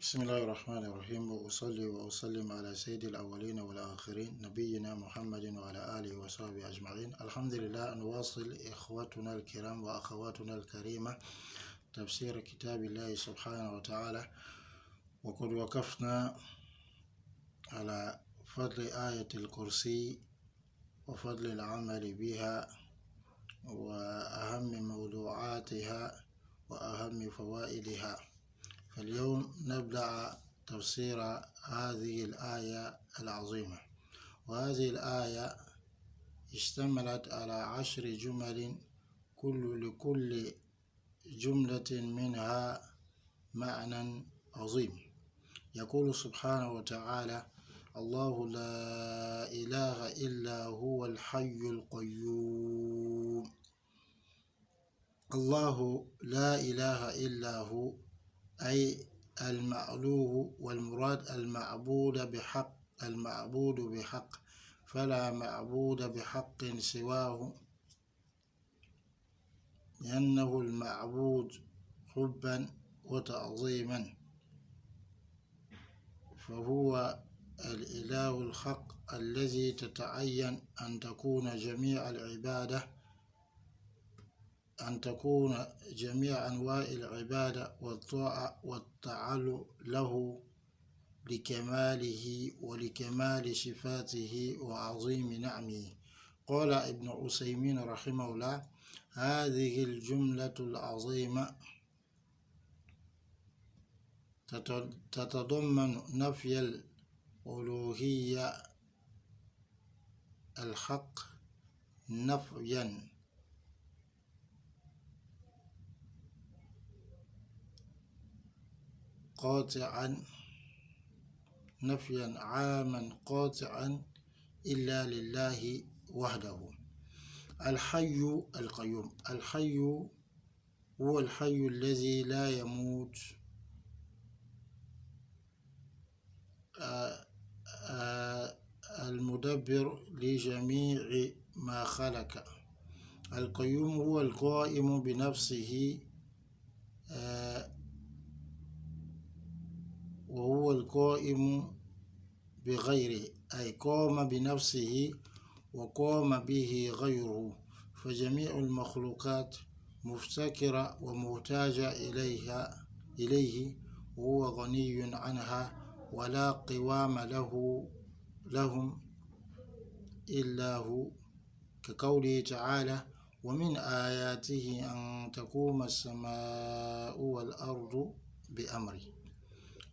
بسم الله الرحمن الرحيم، وأصلي وأسلم على سيد الأولين والآخرين نبينا محمد وعلى آله وصحبه أجمعين. الحمد لله. نواصل إخوتنا الكرام وأخواتنا الكريمة تفسير كتاب الله سبحانه وتعالى، وقد وقفنا على فضل آية الكرسي وفضل العمل بها وأهم موضوعاتها وأهم فوائدها. فاليوم نبدأ تفسير هذه الآية العظيمة، وهذه الآية اشتملت على 10 جمل، لكل جملة منها معنى عظيم. يقول سبحانه وتعالى: الله لا إله إلا هو الحي القيوم. الله لا إله إلا هو، أي المألوه، والمراد المعبود بحق، فلا معبود بحق سواه، لأنه المعبود حبا وتعظيما، فهو الإله الحق الذي تتعين أن تكون جميع أنواع العبادة والطاعة والتعلق له لكماله ولكمال صفاته وعظيم نعمه. قال ابن عثيمين رحمه الله: هذه الجملة العظيمة تتضمن نفي الألوهية الحق نفيا قاطعا، نفيا عاما قاطعا إلا لله وحده. الحي القيوم. الحي هو الحي الذي لا يموت، المدبر لجميع ما خلق. القيوم هو القائم بنفسه، وهو القائم بغيره، أي قام بنفسه وقام به غيره، فجميع المخلوقات مفتكرة ومحتاجة إليه، وهو غني عنها ولا قوام لهم إلا هو، كقوله تعالى: ومن آياته أن تقوم السماء والأرض بأمره.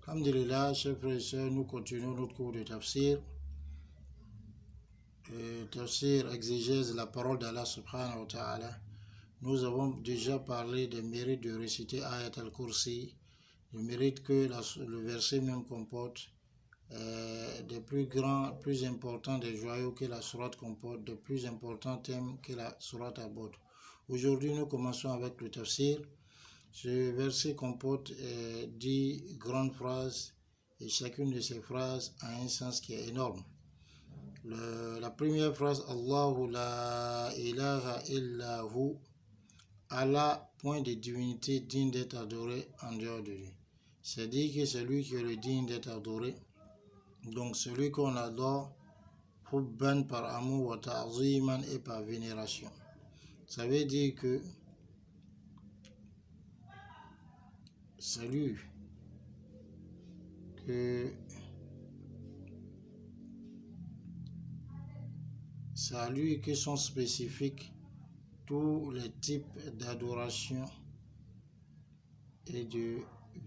Alhamdulillah, chers frères et sœurs, nous continuons notre cours de tafsir. Tafsir, exégèse la parole d'Allah subhanahu wa ta'ala. Nous avons déjà parlé des mérites de réciter Ayat al-Kursi, le mérite que le verset même comporte, des plus grands, plus importants des joyaux que la sourate comporte, des plus importants thèmes que la sourate aborde. Aujourd'hui, nous commençons avec le tafsir. Ce verset comporte 10 grandes phrases, et chacune de ces phrases a un sens qui est énorme. La première phrase: Allahu la ilaha illa hu, Allah, point de divinité digne d'être adoré en dehors de lui. C'est-à-dire que c'est lui qui est le digne d'être adoré, donc celui qu'on adore, hubban par amour, wa ta'ziman et par vénération. Ça veut dire que c'est lui que sont spécifiques tous les types d'adoration et de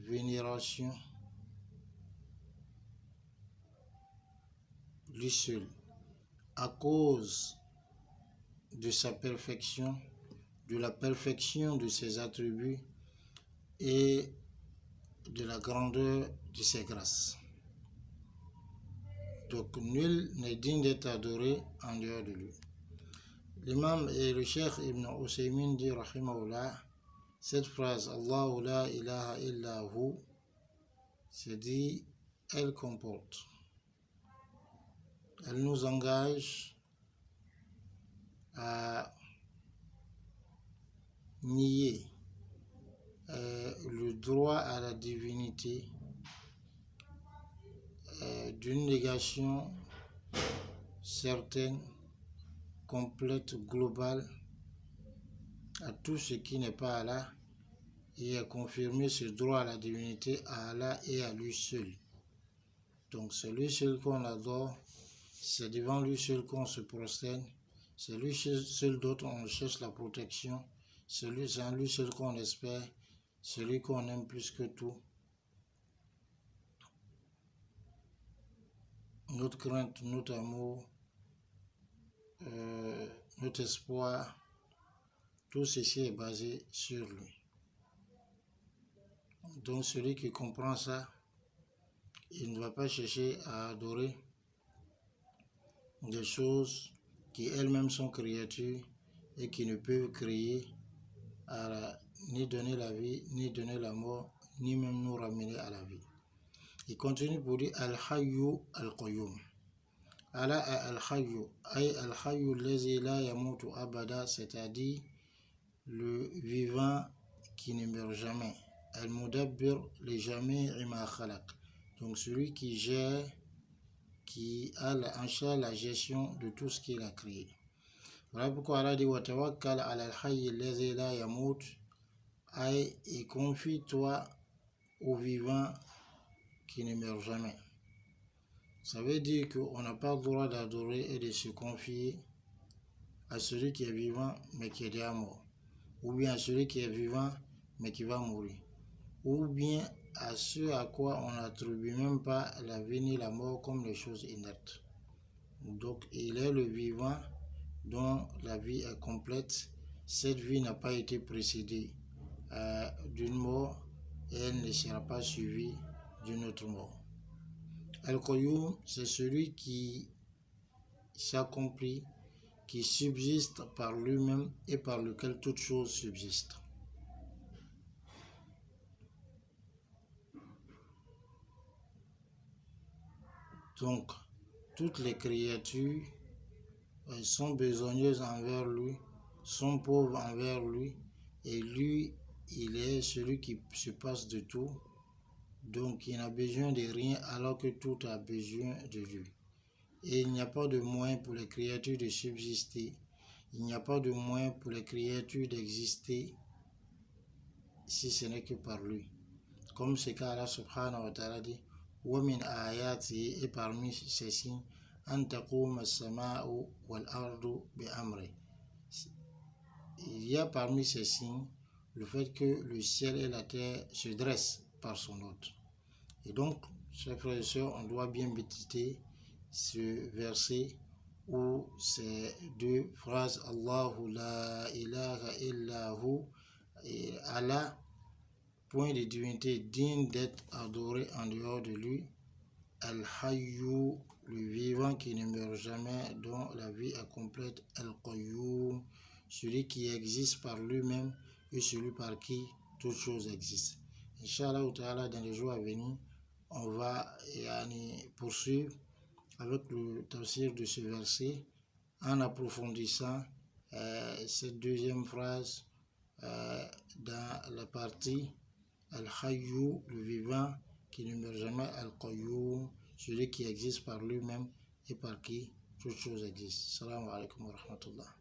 vénération, lui seul, à cause de sa perfection, de la perfection de ses attributs et de la grandeur de ses grâces. Donc nul n'est digne d'être adoré en dehors de lui. L'imam et le cheikh Ibn Uthaymin dit rahimahullah, cette phrase Allahu la ilaha illa hu, c'est dit, elle nous engage à nier le droit à la divinité d'une négation certaine, complète, globale à tout ce qui n'est pas Allah, et à confirmer ce droit à la divinité à Allah et à lui seul. Donc c'est lui seul qu'on adore, c'est devant lui seul qu'on se prosterne, c'est lui seul dont on cherche la protection, c'est en lui seul qu'on espère, c'est lui qu'on aime plus que tout. Notre crainte, notre amour, notre espoir, tout ceci est basé sur lui. Donc celui qui comprend ça, il ne va pas chercher à adorer des choses qui elles-mêmes sont créatures et qui ne peuvent créer, ni donner la vie, ni donner la mort, ni même nous ramener à la vie. Il continue pour dire Al-Hayyu Al-Qayyum. Allah est Al-Hayyu, ay Al-Hayyu lazi la yamutu abada, c'est-à-dire le vivant qui ne meurt jamais. Al-Mudabbir li jami'i ma khalaq. Donc celui qui gère, qui a en charge la gestion de tout ce qu'il a créé. Voilà pourquoi Allah dit wa tawakkal ala al-hayy allazi la yamut, et confie-toi au vivant qui ne meurt jamais. Ça veut dire qu'on n'a pas le droit d'adorer et de se confier à celui qui est vivant mais qui est déjà mort, ou bien à celui qui est vivant mais qui va mourir, ou bien à ceux à quoi on n'attribue même pas la vie ni la mort comme les choses inertes. Donc il est le vivant dont la vie est complète. Cette vie n'a pas été précédée d'une mort et elle ne sera pas suivie d'une autre mort. Al-Qayyum, c'est celui qui s'accomplit, qui subsiste par lui-même et par lequel toute chose subsiste. Donc, toutes les créatures sont besogneuses envers lui, sont pauvres envers lui, et lui, il est celui qui se passe de tout. Donc, il n'a besoin de rien alors que tout a besoin de lui. Et il n'y a pas de moyen pour les créatures de subsister. Il n'y a pas de moyen pour les créatures d'exister si ce n'est que par lui. Comme ce qu'Allah subhanahu wa ta'ala dit, وَمِنْ آيَاتِهِ, et parmi ces signes, أَنْ تَقُومَ السَّمَاءُ وَالْأَرْضُ بِأَمْرِهِ. Il y a parmi ces signes le fait que le ciel et la terre se dressent par son ordre. Et donc, chers frères et sœurs, on doit bien méditer ce verset ou ces deux phrases, Allahu la ilaha illahu, et Allah, point de divinité digne d'être adoré en dehors de lui, Al-Hayyu, le vivant qui ne meurt jamais, dont la vie est complète, Al-Qayyum, celui qui existe par lui-même et celui par qui toute chose existe. Inch'Allah ta'ala, dans les jours à venir, on va poursuivre avec le tafsir de ce verset en approfondissant cette deuxième phrase dans la partie Al-Hayyu, le vivant qui ne meurt jamais, Al-Qayyum, celui qui existe par lui-même et par qui toute chose existe. Assalamu alaikum wa rahmatullah.